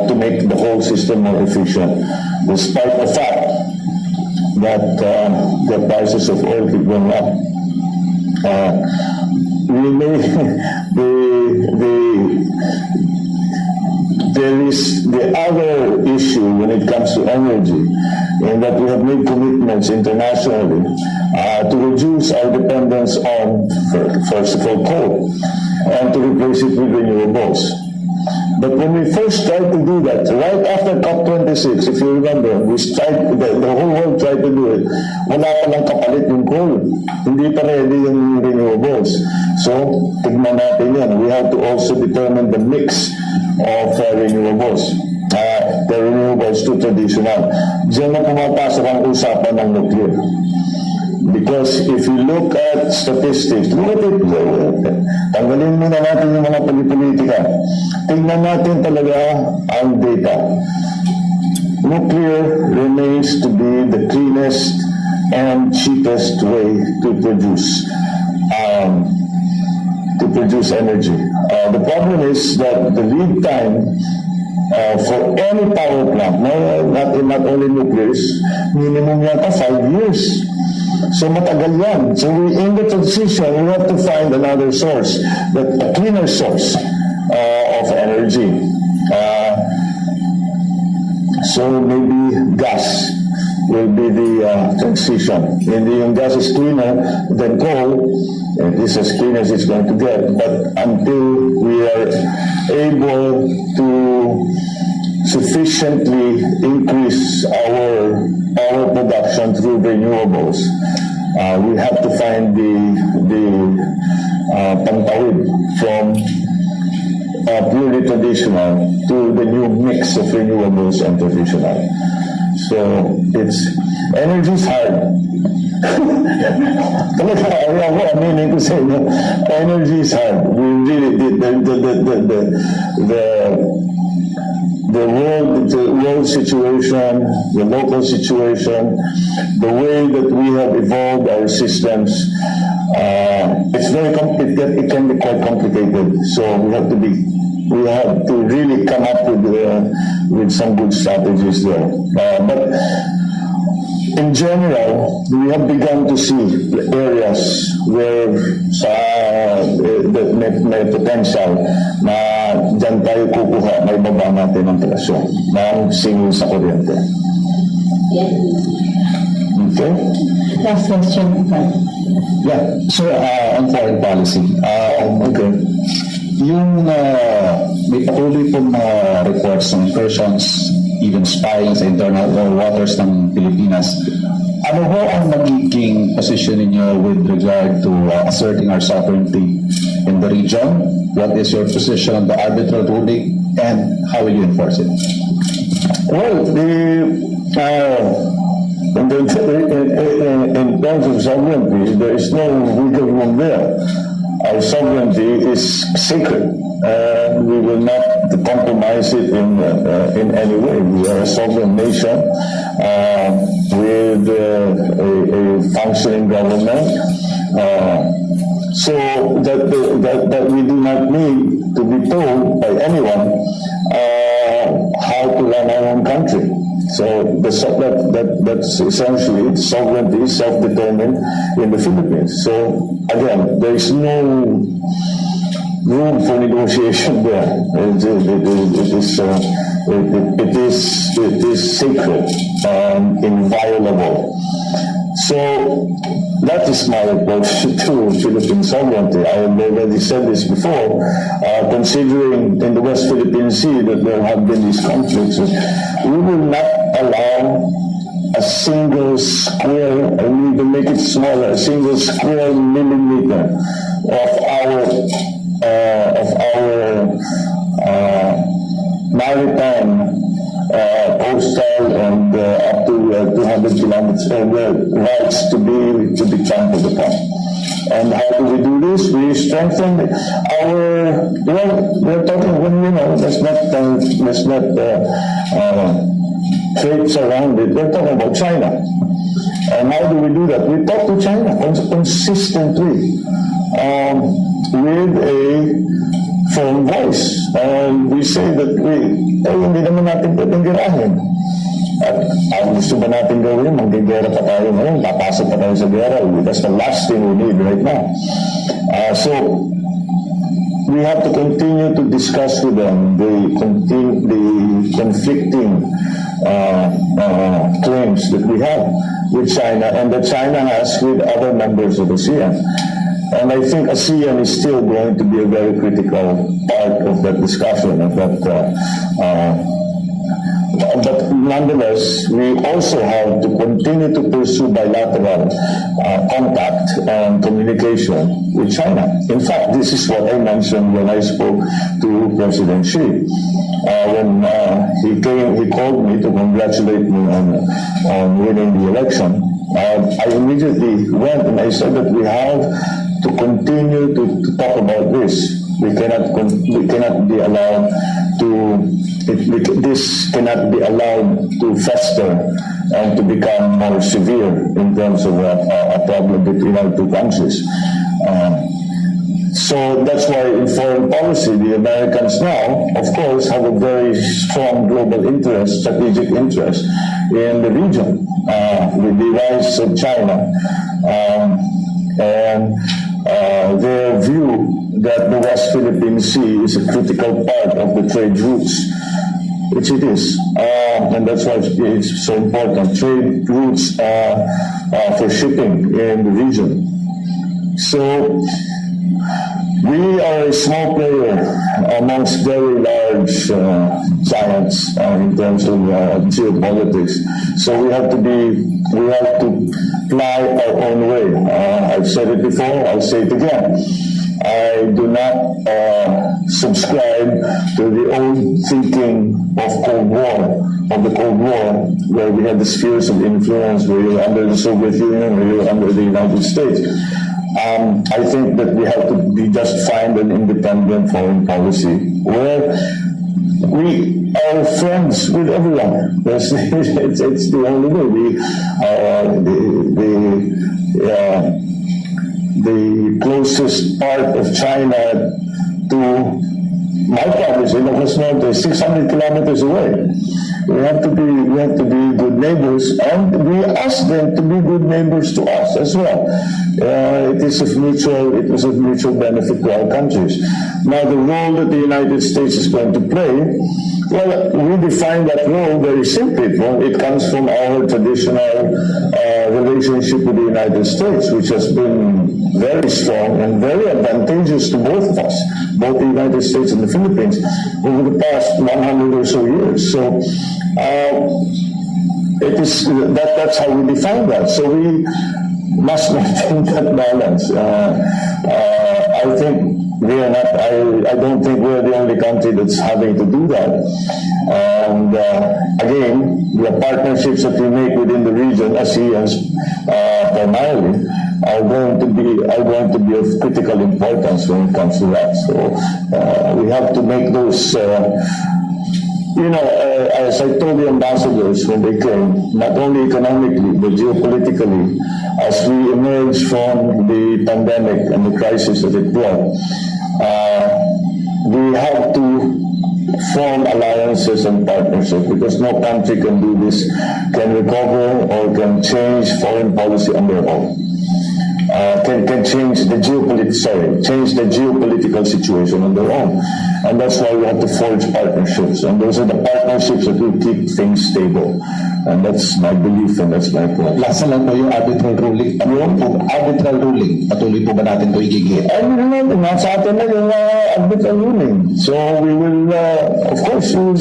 to make the whole system more efficient. Despite the fact that the prices of oil keep going up, there is the other issue when it comes to energy, in that we have made commitments internationally to reduce our dependence on, first of all, coal, and to replace it with renewables. But when we first tried to do that, right after COP26, if you remember, the whole world tried to do it, wala pa lang kapalit yung coal. Hindi pa ready yung renewables. So, tignan natin yan. We have to also determine the mix of renewables. The renewables to traditional. Diyan na pumapasok ang usapan ng nuclear. Because if you look at statistics, look at it, tanggalin muna natin yung mga politika. Tingnan natin talaga ang data. Nuclear remains to be the cleanest and cheapest way to produce energy. The problem is that the lead time for any power plant, not only nuclear, is minimum yata 5 years. So matagal yan. So in the transition, we have to find another source, a cleaner source of energy. So maybe gas will be the transition. Hindi yung gas is cleaner than coal, it is as clean as it's going to get. But until we are able to sufficiently increase our power production through renewables, we have to find the pantawid from purely traditional to the new mix of renewables and traditional. So energy is hard. Talaga, aminin ko sa inyo, energy is hard. We really did the world situation, the local situation, the way that we have evolved our systems, it's very complicated. It can be quite complicated. So we have to really come up with some good strategies there. But in general, we have begun to see areas where that may potential na dyan tayo kukuha, may baba natin ang presyo ng singil sa kuryente. Okay? Last question. Yeah. So, on foreign policy, Okay. yung may patuloy pong reports ng incursions, even spying sa internal waters ng Pilipinas. Ano ho ang magiging position ninyo with regard to asserting our sovereignty in the region? What is your position on the arbitral ruling, and how will you enforce it? Well, in terms of sovereignty, there is no wiggle room there. Our sovereignty is sacred, and we will not compromise it in any way. We are a sovereign nation with a functioning government, So that we do not need to be told by anyone how to run our own country. So that's essentially sovereignty, self-determined in the Philippines. So again, there is no room for negotiation there. It is sacred and inviolable. So that is my approach to Philippine sovereignty. I have already said this before. Considering in the West Philippine Sea that there have been these conflicts, we will not allow a single square, and we will make it smaller, a single square millimeter of our maritime, coastal, and up to 200 kilometers rights to be trampled upon. And how do we do this? We strengthen our. We're talking. Let's not traipse around it. We're talking about China. And how do we do that? We talk to China consistently with a firm voice. And we say that hindi naman natin pwedeng girahin. At ang gusto ba natin gawin? Manggigera pa tayo ngayon, papasok pa tayo sa gera. That's the last thing we need right now. So we have to continue to discuss with them the conflicting claims that we have with China and that China has with other members of ASEAN. And I think ASEAN is still going to be a very critical part of that discussion, of that. But nonetheless, we also have to continue to pursue bilateral contact and communication with China. In fact, this is what I mentioned when I spoke to President Xi. When he called me to congratulate me on winning the election. I immediately went and I said that we have to continue to talk about this. We cannot be allowed to. This cannot be allowed to fester and to become more severe in terms of a problem between our two countries. So that's why in foreign policy, the Americans now, of course, have a very strong global interest, strategic interest in the region with the rise of China and their view that the West Philippine Sea is a critical part of the trade routes, which it is, and that's why it's so important. Trade routes for shipping in the region. So we are a small player amongst very large giants in terms of geopolitics. So we have to fly our own way. I've said it before, I'll say it again. I do not subscribe to the old thinking of the Cold War, where we had the spheres of influence, where you were under the Soviet Union, where you were under the United States. I think that we have to just find an independent foreign policy where we are friends with everyone. It's the only way. The closest part of China to my province, Ilocos Norte, is 600 kilometers away. We have to be good neighbors, and we ask them to be good neighbors to us as well. It was of mutual benefit to our countries. Now, the role that the United States is going to play, well, we define that role very simply. Well, it comes from our traditional relationship with the United States, which has been very strong and very advantageous to both of us, both the United States and the Philippines, over the past 100 or so years. So that's how we define that. So we must maintain that balance. I think we are not. I don't think we're the only country that's having to do that. And again, the partnerships that we make within the region, ASEAN primarily, are going to be of critical importance when it comes to that. So we have to make those. as I told the ambassadors when they came, not only economically, but geopolitically, as we emerge from the pandemic and the crisis that it brought, we have to form alliances and partnerships because no country can do this, can recover or can change foreign policy on their own. Can change the geopolitical situation on their own. And that's why we have to forge partnerships. And those are the partnerships that will keep things stable. And that's my belief and that's my plan. Last na lang po yung arbitral ruling. Arbitral ruling, patuloy po ba natin ito igigit? And nasa atin na yung arbitral ruling. So we will, of course, we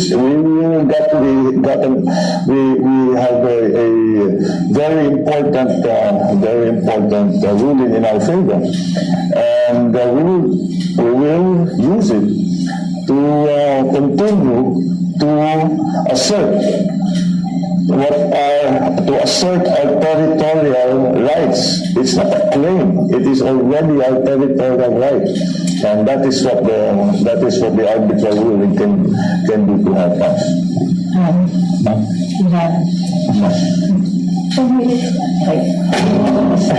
have a very important ruling in our favor. And we will use it to continue to assert our territorial rights. It's not a claim; it is already our territorial right, and that is what the arbitral ruling can do to help us.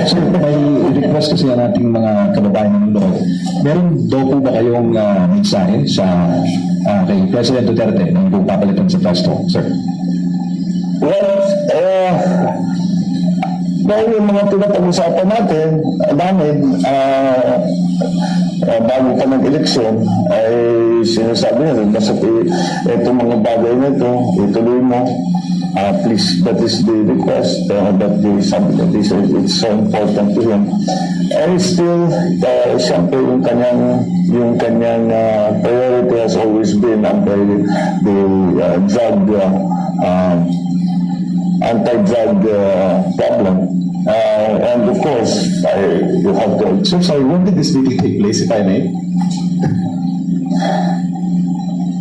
Sir, may request kasi ang ating mga kababayan ng loob. Meron daw po ba kayong mensahe sa kay President Duterte nang po papalitan sa pwesto, sir? Well, dahil yung mga pinapag-usapan namin, bago pa ng-eleksyon, ay sinasabi na, basta itong mga bagay na ito, ituloy mo. Please, that is the request, that is something that it's so important to him. And still, siyempre, yung kanyang priority has always been anti-drug problem. And of course, you have to... So, sorry, when did this meeting take place, if I may?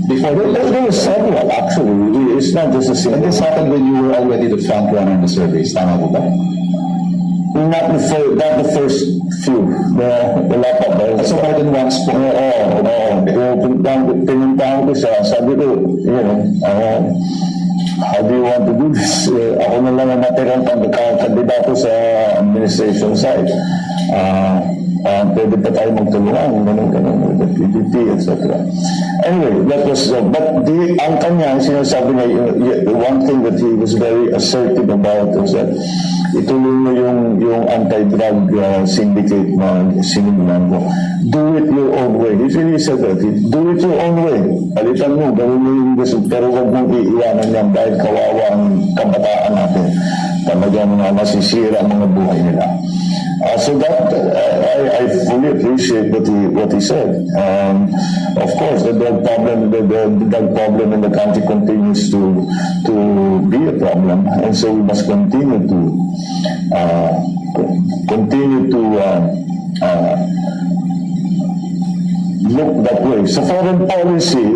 Before there were several, actually. It's not just a single. And this happened when you were already the front runner in the surveys. Tama po ba? Not the first few. Wala pa ba? So more than once po? Pinuntahan ko siya. Sabi ko, how do you want to do this? Ako na lang ang natirang kandidato sa administration side. Pwede pa tayo magtulungan, ganun, the PDP, etc. Anyway, that was, but ang kanyang sinasabi niya, one thing that he was very assertive about is that ituloy mo yung anti-drug syndicate na sinimulan mo. Do it your own way. He really said that. Do it your own way. Palitan mo, gawin mo yung gusto, pero huwag mong iiwanan yan dahil kawawa ang kabataan natin. Talagang masisira ang mga buhay nila. So that I fully appreciate what he said. Of course, the drug problem in the country continues to be a problem, and so we must continue to look that way. So foreign policy,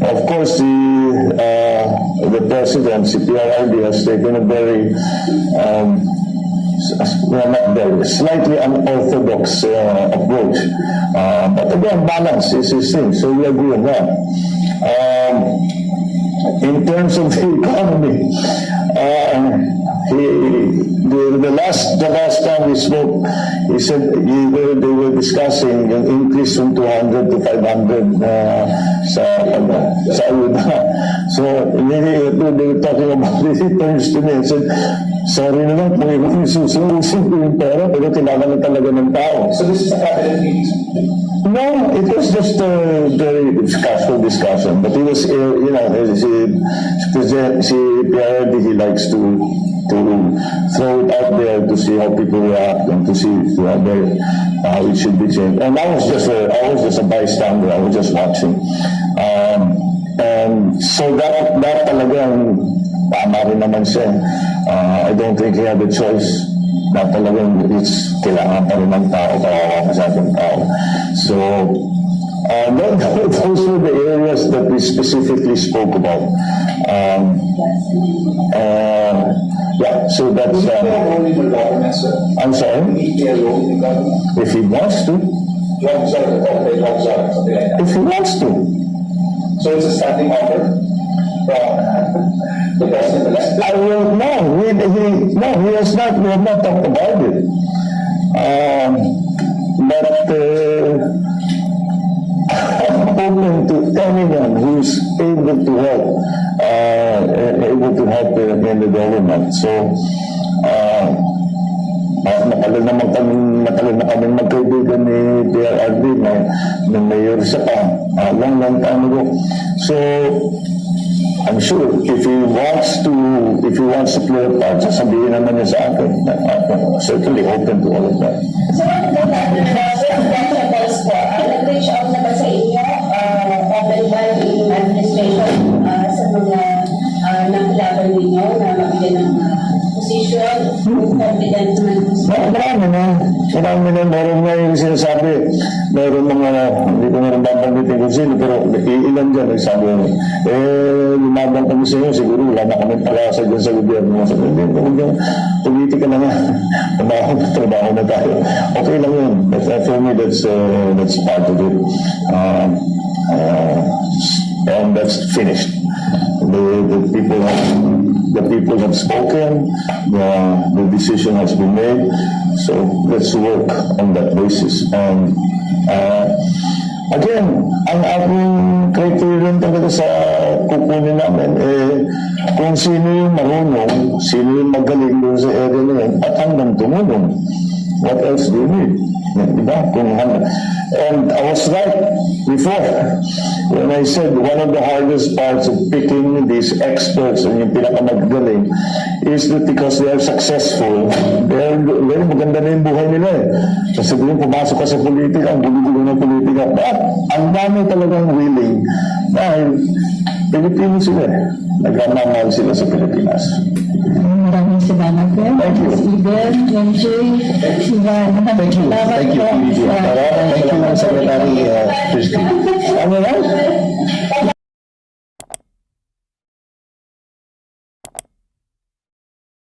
of course, the president, si PRRD, has taken a very slightly unorthodox approach. But again, balance is his thing, so we agree on that. In terms of the economy, the last time we spoke, he said they were discussing an increase from 200 to 500 sa ayuda. So they were talking about it. He turns to me and said, sorry na lang kung sususin ko yung pera, pero kailangan na talaga ng tao. So this is a cabinet meeting? No, it was just a very casual discussion. But it was, si PRD, he likes to throw it out there to see how people react and to see how it should be changed. And I was just a bystander. I was just watching. And so that talagang tama rin naman siya. I don't think he had a choice. Na talagang kailangan pa rin ng tao, kawawa pa sa ating tao. So, those were the areas that we specifically spoke about. Yeah, so that's... I'm sorry? If he wants to. If he wants to. So it's a standing offer from the president-elect? I will, no, he has not, we have not talked about it. But I'm open to anyone who's able to help in the government. So, matagal na kami magkaibigan ni PRRD nung mayor siya pa, long time ago. So, I'm sure if he wants to play a part, sasabihin naman niya sa akin. I'm certainly open to all of that. So, principles po, nag-reach out na ba sa inyo, open ba yung administration sa mga nakilaban ninyo na mabigyan ng position, confident naman po sila? Marami na, meron nga yung sinasabi, meron mga, hindi ko na babanggitin kung sino, pero ilan dyan, sabi ko, lumabang kami sa inyo, siguro wala na kami pag-asa dyan sa gobyerno. Sabi ko, politika na nga, trabaho na tayo. Okay lang yun. But for me, that's part of it. And that's finished. The people have spoken, the decision has been made, so let's work on that basis. And again, ang aking criterion talaga sa kukunin namin, kung sino yung marunong, sino yung magaling doon sa area na yan, at hanggang tumulong. What else do you need? Diba? And I was right before when I said one of the hardest parts of picking these experts and yung pinakamagaling is that because they are successful, very maganda na yung buhay nila eh. Kasi kung pumasok ka sa politika, ang gulo-gulo ng politika, but ang dami talagang willing dahil Pilipino sila eh. Nagmamahal sila sa Pilipinas. Maraming salamat po. Thank you. Eden, MJ, Ivan. Thank you. Thank you, PDG. Thank you, Secretary Christie. Ano yan?